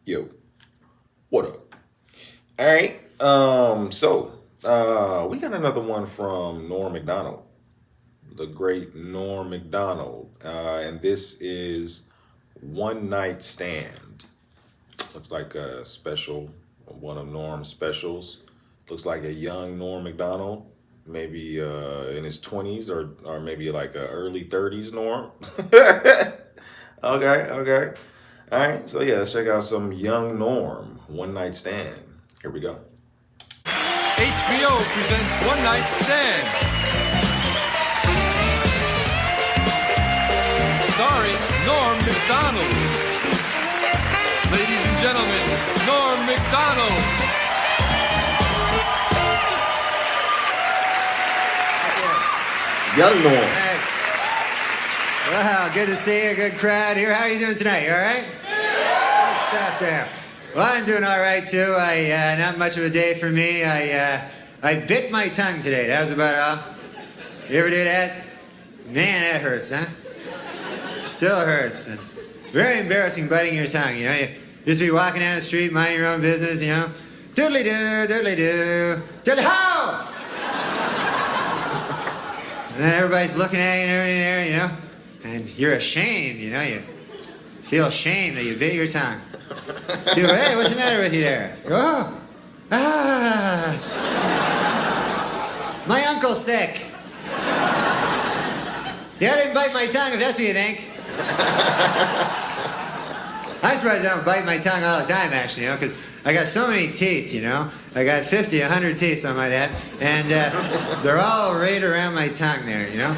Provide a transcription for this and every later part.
Yo, what up? All right. We got another one from Norm Macdonald, the great Norm Macdonald, and this is One Night Stand. Looks like a special, one of Norm's specials. Looks like a young Norm Macdonald, maybe in his 20s or maybe like a early 30s Norm. Okay. All right, so yeah, let's check out some young Norm, One Night Stand. Here we go. HBO presents One Night Stand. Starring Norm Macdonald. Ladies and gentlemen, Norm Macdonald. Young Norm. Thanks. Wow, good to see you. Good crowd here. How are you doing tonight? You all right? Good stuff there. Well, I'm doing all right too. Not much of a day for me. I bit my tongue today. That was about all. You ever do that? Man, that hurts, huh? Still hurts. Very embarrassing biting your tongue. You know, you just be walking down the street, minding your own business. You know, doodly doo, doodly doo, doodly ho. And then everybody's looking at you and everything there, you know, and you're ashamed, you know, you feel ashamed that you bit your tongue. You go, hey, what's the matter with you there? You go, my uncle's sick. Yeah, I didn't bite my tongue, if that's what you think. I'm surprised I don't bite my tongue all the time, actually, you know, because I got so many teeth, you know. I got 50, 100 teeth, something like that. And they're all right around my tongue there, you know.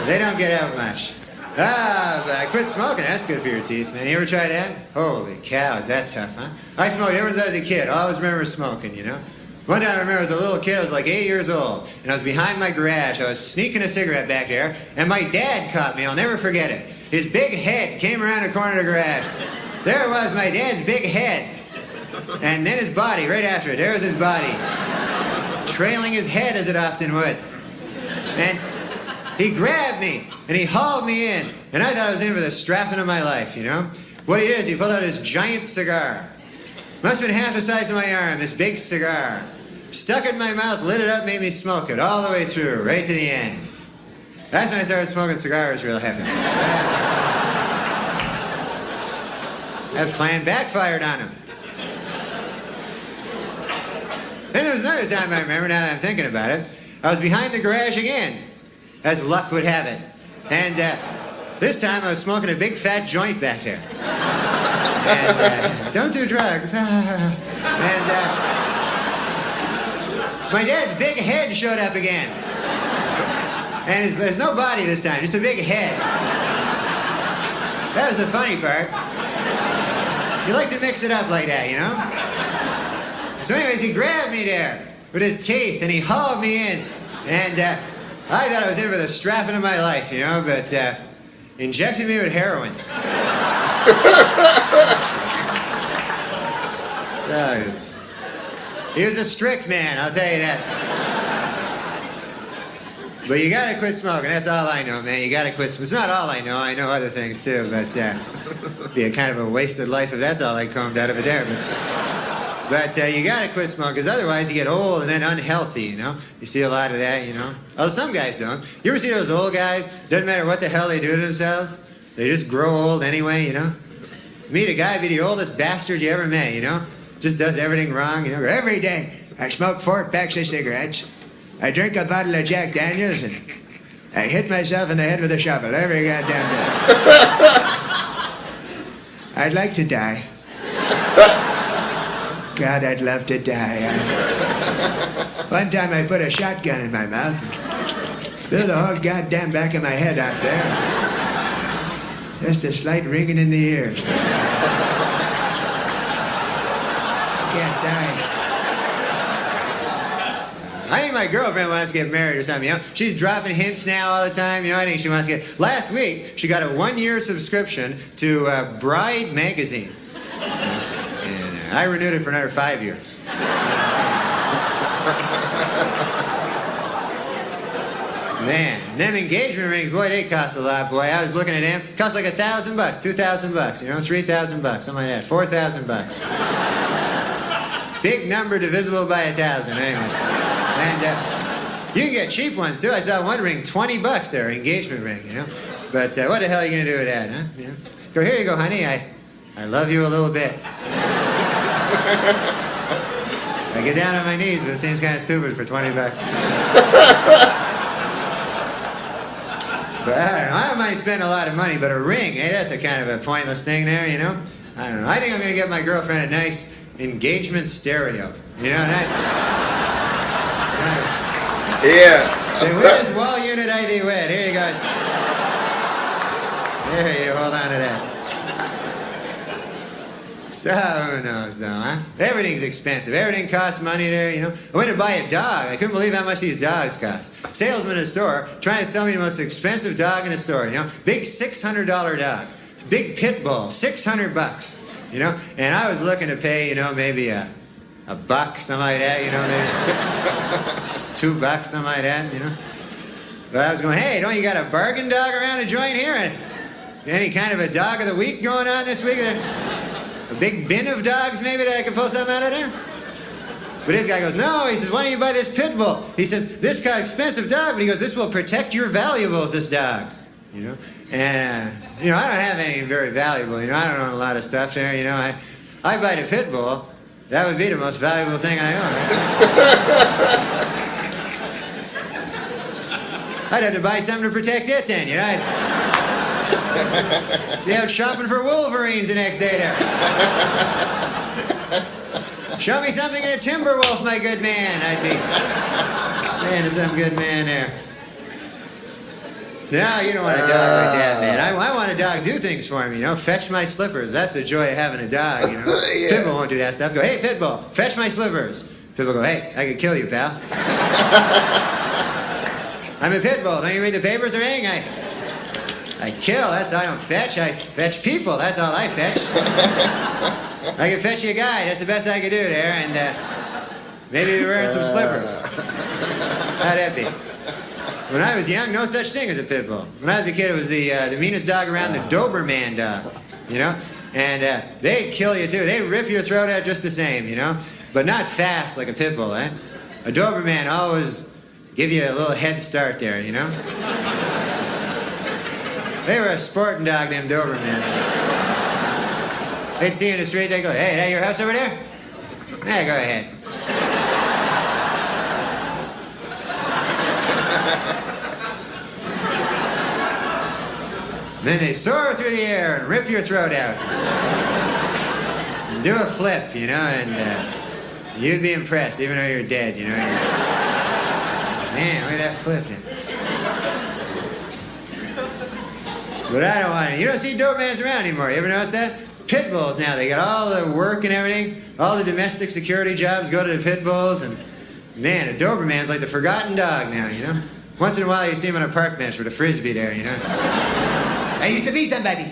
They don't get out much. But I quit smoking. That's good for your teeth, man. You ever tried that? Holy cow, is that tough, huh? I smoked ever since I was a kid. I always remember smoking, you know. One time I remember as a little kid, I was like 8 years old, and I was behind my garage. I was sneaking a cigarette back there, and my dad caught me. I'll never forget it. His big head came around the corner of the garage. There it was, my dad's big head. And then his body, right after it. There was his body. Trailing his head as it often would. And he grabbed me, and he hauled me in. And I thought I was in for the strapping of my life, you know? What he did is he pulled out his giant cigar. Must have been half the size of my arm, this big cigar. Stuck it in my mouth, lit it up, made me smoke it all the way through, right to the end. That's when I started smoking cigars real heavy. That plan backfired on him. Then there was another time I remember, now that I'm thinking about it. I was behind the garage again, as luck would have it. And this time I was smoking a big fat joint back there. And don't do drugs. And my dad's big head showed up again. And there's no body this time, just a big head. That was the funny part. You like to mix it up like that, you know? So anyways, he grabbed me there with his teeth, and he hauled me in. And I thought I was in for the strapping of my life, you know, but injected me with heroin. So he was a strict man, I'll tell you that. But you gotta quit smoking, that's all I know, man. You gotta quit smoking. It's not all I know other things too, but it'd be a kind of a wasted life if that's all I combed out of it there. But you gotta quit smoking, because otherwise you get old and then unhealthy, you know? You see a lot of that, you know? Although some guys don't. You ever see those old guys? Doesn't matter what the hell they do to themselves, they just grow old anyway, you know? Meet a guy, be the oldest bastard you ever met, you know? Just does everything wrong, you know? Every day, I smoke 4 packs of cigarettes. I drink a bottle of Jack Daniels, and I hit myself in the head with a shovel every goddamn day. I'd like to die. God, I'd love to die. One time I put a shotgun in my mouth and blew the whole goddamn back of my head out there. Just a slight ringing in the ears. I can't die. I think my girlfriend wants to get married or something, you know? She's dropping hints now all the time, you know? I think she wants to get... Last week, she got a 1-year subscription to Bride magazine. And I renewed it for another 5 years. Man, them engagement rings, boy, they cost a lot, boy. I was looking at them. Cost like $1,000, $2,000, you know, $3,000, something like that. $4,000. Big number divisible by 1,000, anyways. And you can get cheap ones too. I saw one ring, $20 there, engagement ring, you know. But what the hell are you gonna do with that, huh? You know? Go, here you go, honey. I love you a little bit. I get down on my knees, but it seems kind of stupid for $20. But I don't mind spending a lot of money, but a ring, hey, that's a kind of a pointless thing there, you know? I don't know. I think I'm going to get my girlfriend a nice engagement stereo. You know, nice. Yeah. So where's wall unit ID wet? Here you go. There you hold on to that. So, who knows, though, huh? Everything's expensive. Everything costs money there, you know. I went to buy a dog. I couldn't believe how much these dogs cost. Salesman in the store trying to sell me the most expensive dog in the store, you know. Big $600 dog. Big pit bull, $600, you know. And I was looking to pay, you know, maybe a buck, something like that, you know, maybe $2, something like that, you know. But I was going, hey, don't you got a bargain dog around the joint here? Any kind of a dog of the week going on this week? A big bin of dogs, maybe, that I could pull something out of there? But this guy goes, no, he says, why don't you buy this pit bull? He says, this kind of expensive dog, but he goes, this will protect your valuables, this dog. You know? And, you know, I don't have anything very valuable, you know, I don't own a lot of stuff there, you know. I buy the pit bull, that would be the most valuable thing I own. I'd have to buy something to protect it then, you know. Be out shopping for Wolverines the next day there. Show me something in a timber wolf, my good man. I'd be saying to some good man there. No, you don't want a dog like that, man. I want a dog do things for me, you know. Fetch my slippers. That's the joy of having a dog, you know. Yeah. Pitbull won't do that stuff. Go, hey, Pitbull, fetch my slippers. Pitbull go, hey, I could kill you, pal. I'm a Pitbull. Don't you read the papers or anything? I kill, that's all I don't fetch. I fetch people, that's all I fetch. I can fetch you a guy, that's the best I could do there, and maybe you're wearing some slippers. How'd that be? When I was young, no such thing as a pit bull. When I was a kid, it was the meanest dog around, the Doberman dog, you know? And they'd kill you too, they'd rip your throat out just the same, you know? But not fast like a pit bull, eh? A Doberman always give you a little head start there, you know? They were a sporting dog, them Doberman. They'd see you in the street, they'd go, hey, that your house over there? Yeah, go ahead. Then they soar through the air and rip your throat out. And do a flip, you know, and you'd be impressed, even though you're dead, you know. Man, look at that flipping. But I don't want it. You don't see Dobermans around anymore. You ever notice that? Pit bulls now, they got all the work and everything. All the domestic security jobs go to the pit bulls. And man, a Doberman's like the forgotten dog now, you know? Once in a while you see him on a park bench with a frisbee there, you know? I used to be somebody.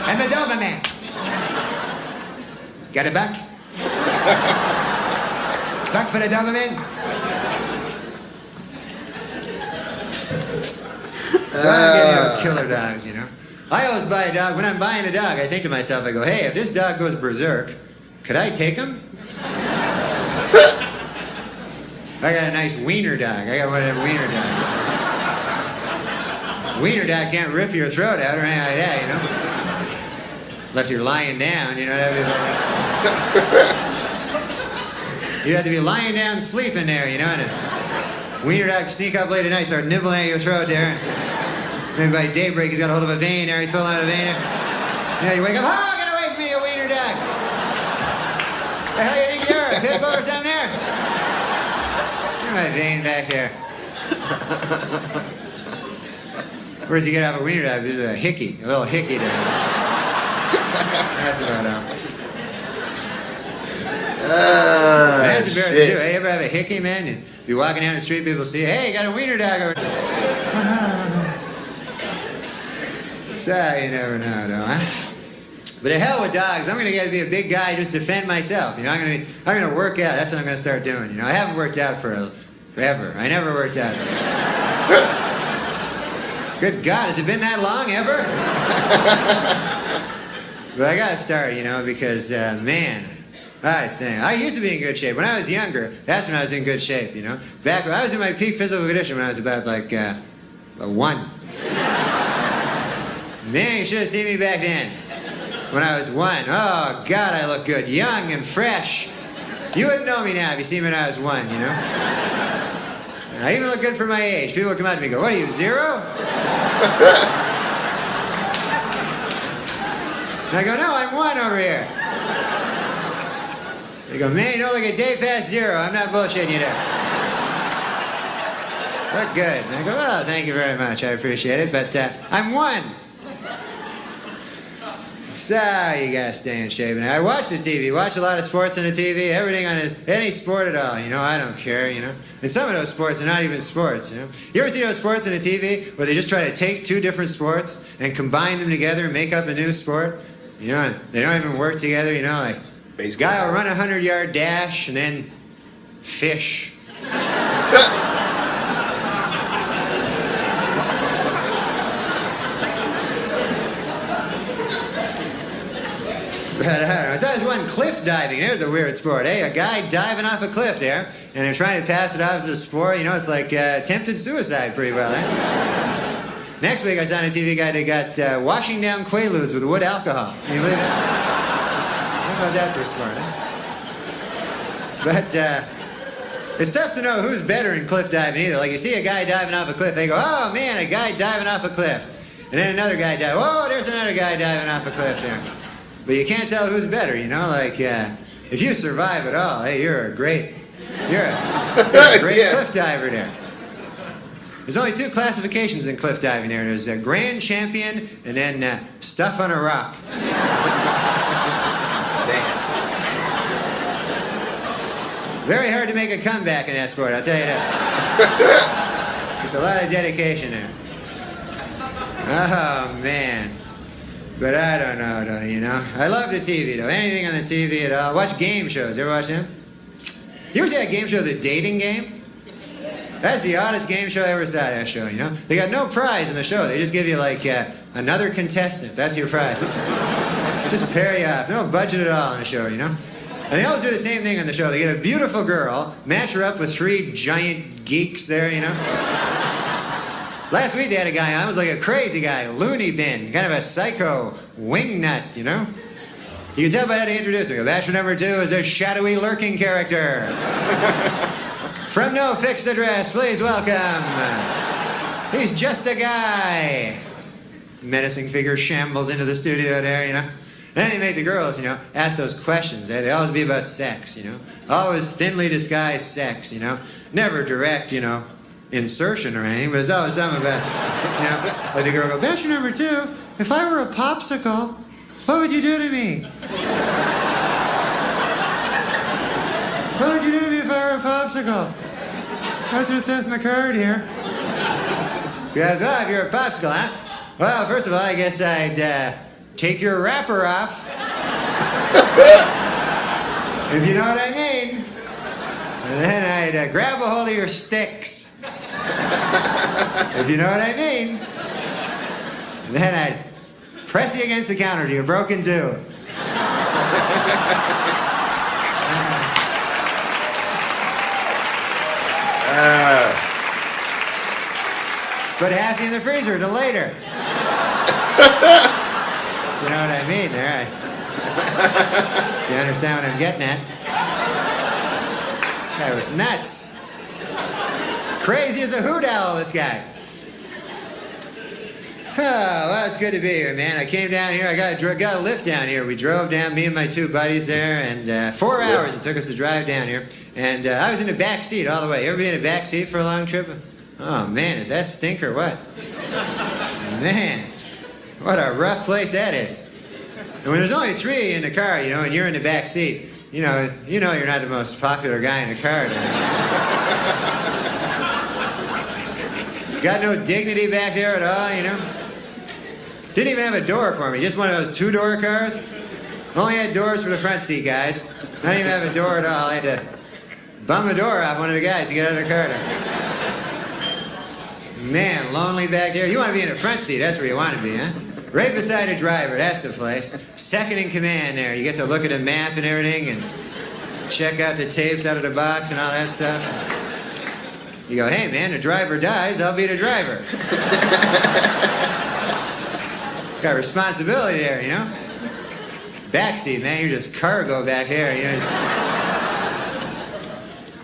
I'm a Doberman. Got a buck? Buck for the Doberman? So I'm getting those killer dogs, you know. I always buy a dog. When I'm buying a dog, I think to myself, I go, hey, if this dog goes berserk, could I take him? I got a nice wiener dog. I got one of them wiener dogs. Wiener dog can't rip your throat out or anything like that, you know. Unless you're lying down, you know. You have to be lying down sleeping there, you know. And a wiener dog sneak up late at night, start nibbling at your throat there. Maybe by daybreak he's got a hold of a vein there, he's pulling out a vein there. You know, you wake up, oh, get away from me, a wiener dog. The hell you think you're, a pit bull or something there? Get my vein back there. Where's he get out of a wiener dog? There's a hickey, a little hickey there. That's about all. That's embarrassing to do. Hey, you ever have a hickey, man? You be walking down the street, people see, hey, you got a wiener dog over there. So, you never know, though, huh? But the hell with dogs, I'm gonna get to be a big guy, just defend myself. You know, I'm gonna work out. That's what I'm gonna start doing. You know, I haven't worked out for Ever. I never worked out. Good God, has it been that long ever? But I gotta start, because, man, I used to be in good shape. When I was younger, that's when I was in good shape, Back when I was in my peak physical condition when I was about, one. Man, you should have seen me back then. When I was one. Oh, God, I look good. Young and fresh. You wouldn't know me now if you see me when I was one, I even look good for my age. People would come up to me and go, what are you, 0? And I go, no, I'm 1 over here. They go, man, you don't look a day past 0. I'm not bullshitting you there. Look good. And I go, well, thank you very much. I appreciate it. But I'm 1. So you gotta stay in shape. And I watch the TV, watch a lot of sports on the TV, everything on any sport at all, I don't care, And some of those sports are not even sports, You ever see those sports on the TV where they just try to take 2 different sports and combine them together and make up a new sport? They don't even work together, like Baseball. Guy will run a 100-yard dash and then fish. But I don't know. So there's one cliff diving. There's a weird sport. Hey, a guy diving off a cliff there, and they're trying to pass it off as a sport. It's like attempted suicide pretty well, eh? Next week I saw on a TV guy that got washing down Quaaludes with wood alcohol. Can you believe that? How about that for a sport, eh? But it's tough to know who's better in cliff diving either. Like you see a guy diving off a cliff, they go, oh man, a guy diving off a cliff. And then another guy dives, whoa, there's another guy diving off a cliff there. But you can't tell who's better, if you survive at all, hey, you're a great cliff diver there. There's only 2 classifications in cliff diving there. There's a grand champion and then stuff on a rock. Very hard to make a comeback in that sport, I'll tell you that. There's a lot of dedication there. Oh, man. But I don't know, though, I love the TV, though. Anything on the TV at all. Watch game shows. You ever watch them? You ever see that game show, The Dating Game? That's the oddest game show I ever saw, that show, They got no prize in the show. They just give you, another contestant. That's your prize. Just pair you off. No budget at all on the show, And they always do the same thing on the show. They get a beautiful girl, match her up with 3 giant geeks there, Last week they had a guy on, it was like a crazy guy, loony bin, kind of a psycho wingnut, You can tell by how they introduce him. Bachelor number 2 is a shadowy lurking character. From no fixed address, please welcome. He's just a guy. Menacing figure shambles into the studio there, And then they make the girls, ask those questions. They always be about sex, Always thinly disguised sex, Never direct, insertion or anything, but it's always something about, like the girl go, Bachelor number 2, if I were a popsicle, what would you do to me? What would you do to me if I were a popsicle? That's what it says in the card here. So he goes, well, if you're a popsicle, huh? Well, first of all, I guess I'd take your wrapper off. If you know what I mean. And then I'd grab a hold of your sticks. If you know what I mean. And then I'd press you against the counter till you're broken too. Put half in the freezer till later. You know what I mean there? You understand what I'm getting at? That was nuts. Crazy as a hoot owl, this guy. Oh, well, it's good to be here, man. I came down here. I got a lift down here. We drove down, me and my 2 buddies there, and 4 hours it took us to drive down here. And I was in the back seat all the way. You ever been in the back seat for a long trip? Oh, man, is that stink or what? Man, what a rough place that is. And when there's only 3 in the car, and you're in the back seat, you know you're not the most popular guy in the car. Got no dignity back there at all, Didn't even have a door for me, just one of those 2-door cars. Only had doors for the front seat, guys. I didn't even have a door at all. I had to bum the door off one of the guys to get out of the car there. Man, lonely back there. You want to be in the front seat, that's where you want to be, huh? Right beside the driver, that's the place. Second in command there. You get to look at the map and everything and check out the tapes out of the box and all that stuff. You go, hey man, the driver dies, I'll be the driver. Got responsibility there, you know? Backseat, man, you're just cargo back there, you know? Just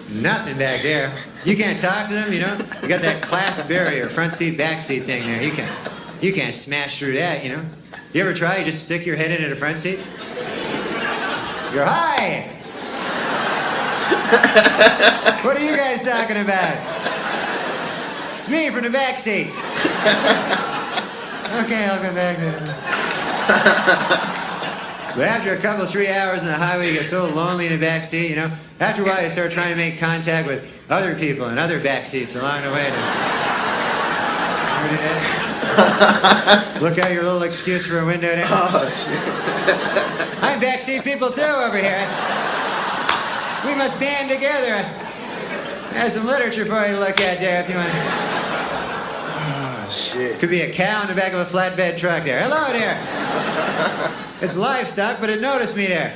nothing back there. You can't talk to them, you know? You got that class barrier, front seat, back seat thing there. You can't smash through that, you know? You ever try? You just stick your head into the front seat? You're hi! What are you guys talking about? It's me from the back seat. Okay, I'll go back there. But after a couple, 3 hours on the highway, you get so lonely in the back seat, you know? After a while, you start trying to make contact with other people in other back seats along the way. Look out your little excuse for a window there. Oh, shit. I'm backseat people too over here. We must band together. I have some literature for you to look at there if you want. Oh, shit. Could be a cow in the back of a flatbed truck there. Hello there. It's livestock, but it noticed me there.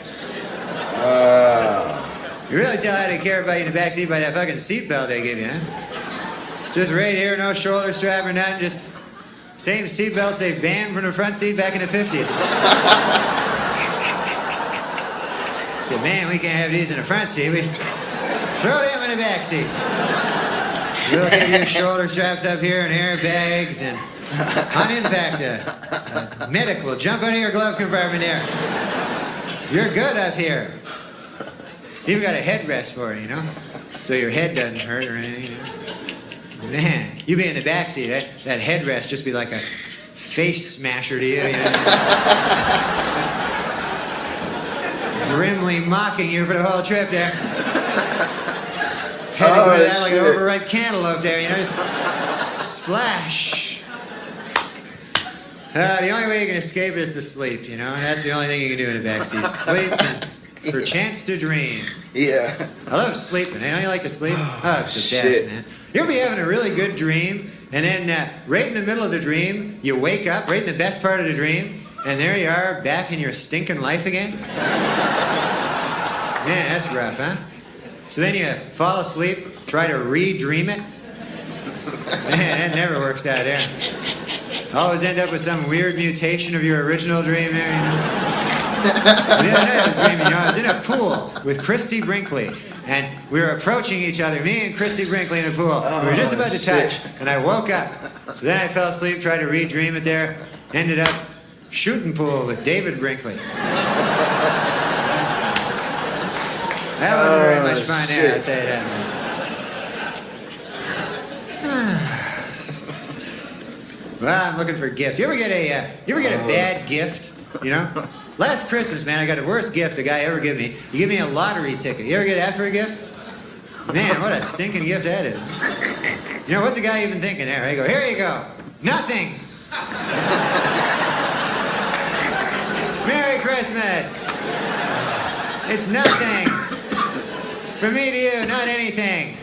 You really tell I didn't care about you in the backseat by that fucking seatbelt they give you, huh? Just right here, no shoulder strap or nothing, just same seatbelts they banned from the front seat back in the 50s. Said, man, we can't have these in the front seat. We throw them in the back seat. We'll give you shoulder straps up here and airbags, and on impact, a medic will jump out of your glove compartment there. You're good up here. Even got a headrest for it, you know? So your head doesn't hurt or anything, you know? Man, you be in the back seat, that headrest just be like a face smasher to you, you know? Just grimly mocking you for the whole trip there. Head to go to that like an overripe cantaloupe there, you know? Just splash. The only way you can escape it is to sleep, you know? That's the only thing you can do in the back seat. Sleep and for a chance to dream. Yeah. I love sleeping. I know you like to sleep? Oh, it's the Shit. best, man. You'll be having a really good dream, and then right in the middle of the dream, you wake up, right in the best part of the dream, and there you are, back in your stinking life again. Man, that's rough, huh? So then you fall asleep, try to re-dream it. Man, that never works out there. Always end up with some weird mutation of your original dream there, you know? The other night I was dreaming, you know, I was in a pool with Christy Brinkley, and we were approaching each other, me and Christy Brinkley in a pool. We were just about to touch, and I woke up. So then I fell asleep, tried to re-dream it there, ended up shooting pool with David Brinkley. That wasn't very much fun there, I'll tell you that, man. Well, I'm looking for gifts. You ever get a bad gift? You know? Last Christmas, man, I got the worst gift a guy ever gave me. He gave me a lottery ticket. You ever get that for a gift? Man, what a stinking gift that is. You know, what's a guy even thinking there? I go, here you go. Nothing. Merry Christmas. It's nothing. From me to you, not anything.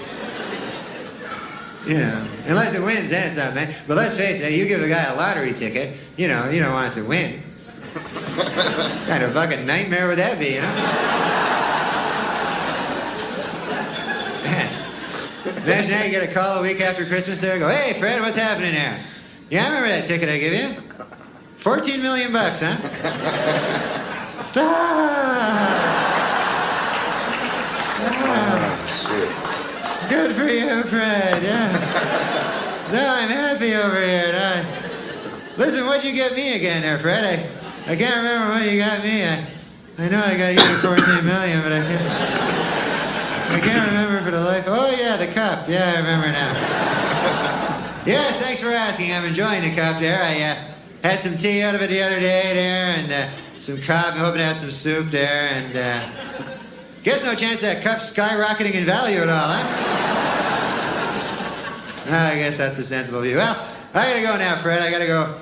You know, unless it wins, then it's something, man. But let's face it, you give a guy a lottery ticket, you know, you don't want it to win. What kind of fucking nightmare would that be, you know? Imagine now you get a call a week after Christmas there, go, hey, Fred, what's happening there? Yeah, I remember that ticket I gave you. 14 million bucks, huh? Good for you, Fred, yeah. No, I'm happy over here. No. Listen, what'd you get me again there, Fred? I can't remember what you got me. I know I got you 14 million, but I can't remember for the life. Oh, yeah, the cup. Yeah, I remember now. Yes, thanks for asking. I'm enjoying the cup there. I had some tea out of it the other day there, and some coffee. I'm hoping to have some soup there, and guess no chance that cup's skyrocketing in value at all, huh? I guess that's a sensible view. Well, I gotta go now, Fred. I gotta go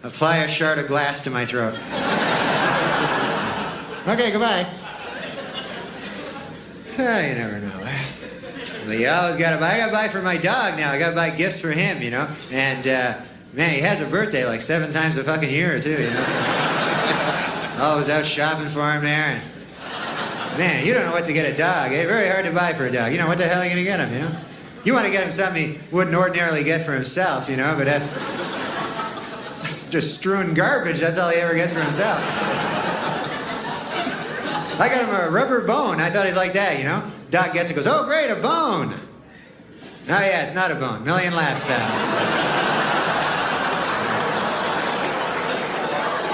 apply a shard of glass to my throat. Okay, goodbye. You never know. But you always gotta buy. I gotta buy for my dog now. I gotta buy gifts for him, you know. And man, he has a birthday like 7 times a fucking year too, you know. So always out shopping for him there. And man, you don't know what to get a dog. It's very hard to buy for a dog. You know, what the hell are you gonna get him, you know? You want to get him something he wouldn't ordinarily get for himself, you know, but that's just strewn garbage. That's all he ever gets for himself. I got him a rubber bone. I thought he'd like that, you know? Doc gets it, goes, oh, great, a bone. Oh, yeah, it's not a bone. Million laughs, pals.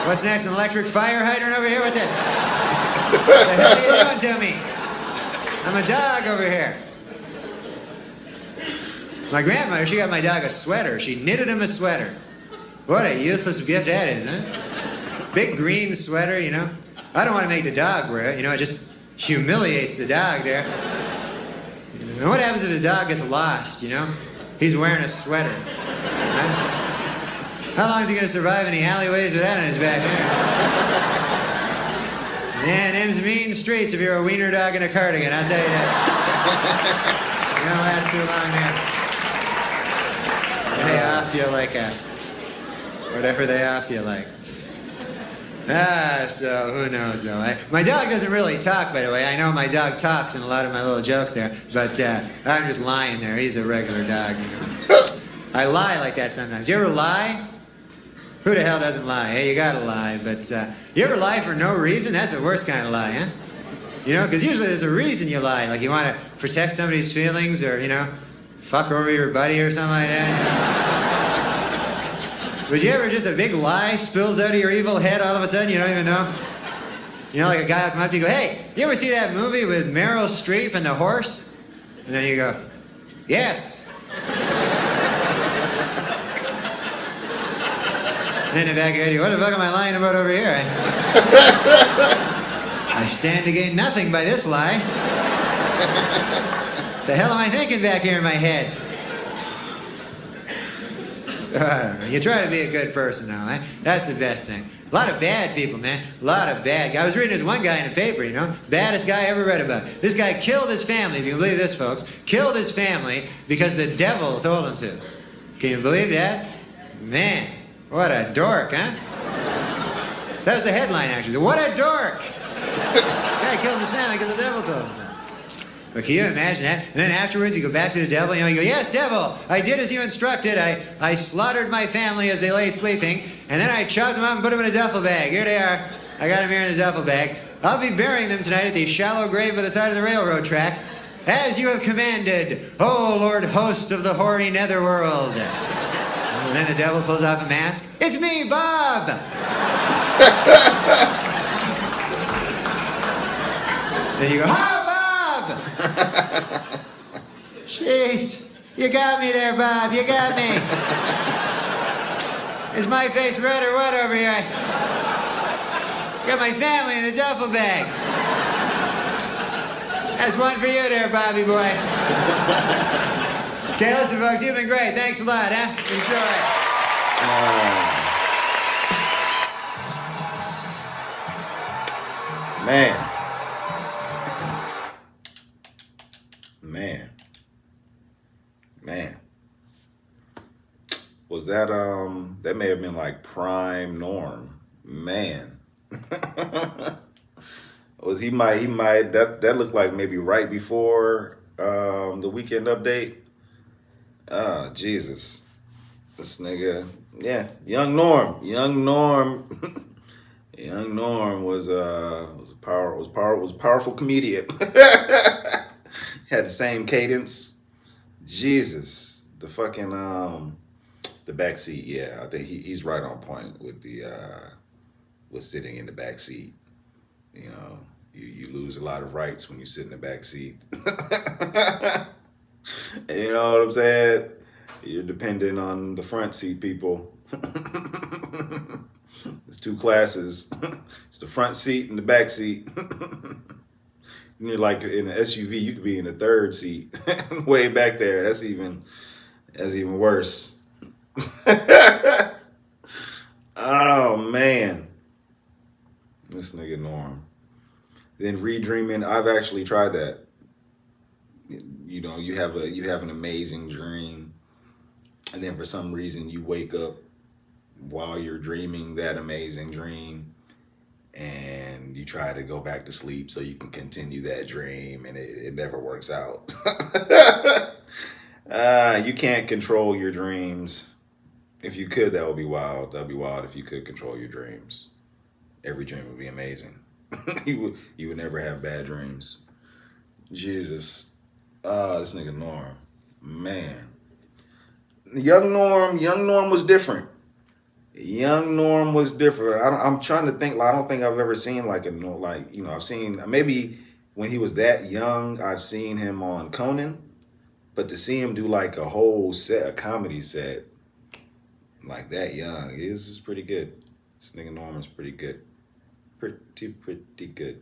What's next, an electric fire hydrant over here? What the hell are you doing to me? I'm a dog over here. My grandmother, she got my dog a sweater. She knitted him a sweater. What a useless gift that is, huh? Big green sweater, you know? I don't want to make the dog wear it, you know, it just humiliates the dog there. And what happens if the dog gets lost, you know? He's wearing a sweater. Right? How long is he going to survive in the alleyways with that on his back there? Man, them's mean streets if you're a wiener dog in a cardigan, I'll tell you that. You don't last too long there. They off you like a... whatever they off you like. So who knows though. My dog doesn't really talk, by the way. I know my dog talks in a lot of my little jokes there, but I'm just lying there. He's a regular dog. You know. I lie like that sometimes. You ever lie? Who the hell doesn't lie? Hey, you gotta lie, but you ever lie for no reason? That's the worst kind of lie, huh? You know, because usually there's a reason you lie. Like you want to protect somebody's feelings or, you know, fuck over your buddy or something like that. Would you ever just a big lie spills out of your evil head all of a sudden, you don't even know? You know, like a guy will come up to you and go, hey, you ever see that movie with Meryl Streep and the horse? And then you go, yes. And then in the back of your head, you go, what the fuck am I lying about over here? I stand to gain nothing by this lie. The hell am I thinking back here in my head? So, I don't know. You try to be a good person now, eh? That's the best thing. A lot of bad people, man. A lot of bad guys. I was reading this one guy in the paper, you know? Baddest guy I ever read about. This guy killed his family, if you can believe this, folks. Killed his family because the devil told him to. Can you believe that? Man, what a dork, huh? That was the headline, actually. What a dork! Guy kills his family because the devil told him to. But can you imagine that? And then afterwards, you go back to the devil, you know, you go, yes, devil, I did as you instructed. I slaughtered my family as they lay sleeping, and then I chopped them up and put them in a duffel bag. Here they are. I got them here in the duffel bag. I'll be burying them tonight at the shallow grave by the side of the railroad track, as you have commanded, O Lord host of the hoary netherworld. And then the devil pulls off a mask. It's me, Bob! Then you go, oh, Bob! Jeez, you got me there, Bob. You got me. Is my face red or what over here? I got my family in a duffel bag. That's one for you there, Bobby boy. Okay, listen, folks, you've been great. Thanks a lot, huh? Enjoy. Man. Was that that may have been like prime Norm. Man. Was he might that looked like maybe right before the weekend update. Jesus. This nigga, yeah, young Norm was a powerful comedian. Had the same cadence. Jesus, the fucking the backseat. Yeah, I think he's right on point with the with sitting in the backseat. You know, you lose a lot of rights when you sit in the backseat. You know what I'm saying? You're dependent on the front seat people. There's two classes. It's the front seat and the back seat. And you're like in an SUV, you could be in the third seat, way back there. That's even worse. Oh man, this nigga Norm. Then redreaming, I've actually tried that. you have an amazing dream, and then for some reason you wake up while you're dreaming that amazing dream, and you try to go back to sleep so you can continue that dream, and it never works out. You can't control your dreams. If you could, that would be wild. That'd be wild if you could control your dreams. Every dream would be amazing. You would never have bad dreams. Jesus. This nigga Norm. Man. Young Norm was different. Young Norm was different. I'm trying to think. I don't think I've ever seen like I've seen maybe when he was that young. I've seen him on Conan, but to see him do like a whole set, a comedy set, like that young, is pretty good. This nigga Norm is pretty good, pretty good.